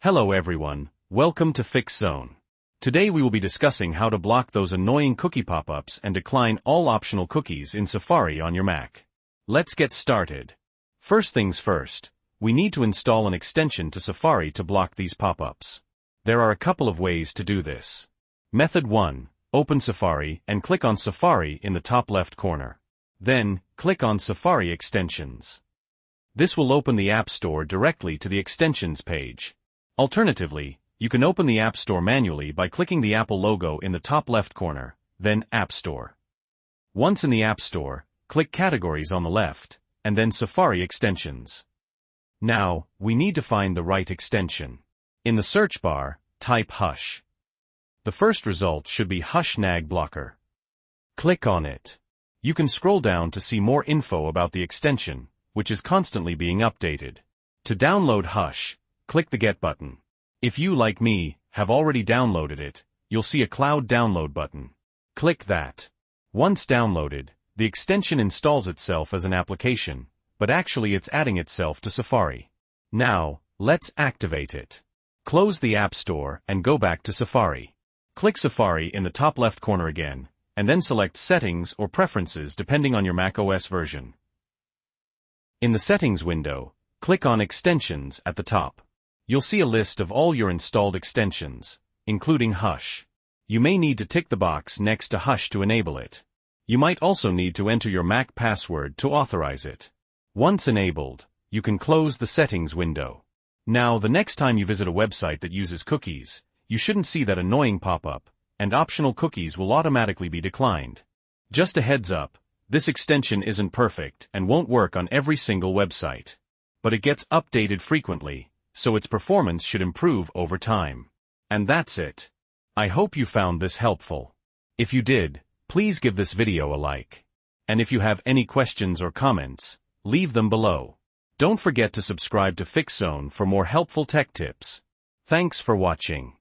Hello everyone, welcome to Fix Zone. Today we will be discussing how to block those annoying cookie pop-ups and decline all optional cookies in Safari on your Mac. Let's get started. First things first, we need to install an extension to Safari to block these pop-ups. There are a couple of ways to do this. Method 1, open Safari and click on Safari in the top left corner. Then, click on Safari Extensions. This will open the App Store directly to the Extensions page. Alternatively, you can open the App Store manually by clicking the Apple logo in the top left corner, then App Store. Once in the App Store, click Categories on the left, and then Safari Extensions. Now, we need to find the right extension. In the search bar, type Hush. The first result should be Hush Nag Blocker. Click on it. You can scroll down to see more info about the extension, which is constantly being updated. To download Hush, click the Get button. If you, like me, have already downloaded it, you'll see a Cloud Download button. Click that. Once downloaded, the extension installs itself as an application, but actually it's adding itself to Safari. Now, let's activate it. Close the App Store and go back to Safari. Click Safari in the top left corner again, and then select Settings or Preferences depending on your Mac OS version. In the Settings window, click on Extensions at the top. You'll see a list of all your installed extensions, including Hush. You may need to tick the box next to Hush to enable it. You might also need to enter your Mac password to authorize it. Once enabled, you can close the Settings window. Now, the next time you visit a website that uses cookies, you shouldn't see that annoying pop-up, and optional cookies will automatically be declined. Just a heads up, this extension isn't perfect and won't work on every single website. But it gets updated frequently, so its performance should improve over time. And that's it. I hope you found this helpful. If you did, please give this video a like. And if you have any questions or comments, leave them below. Don't forget to subscribe to Fix Zone for more helpful tech tips. Thanks for watching.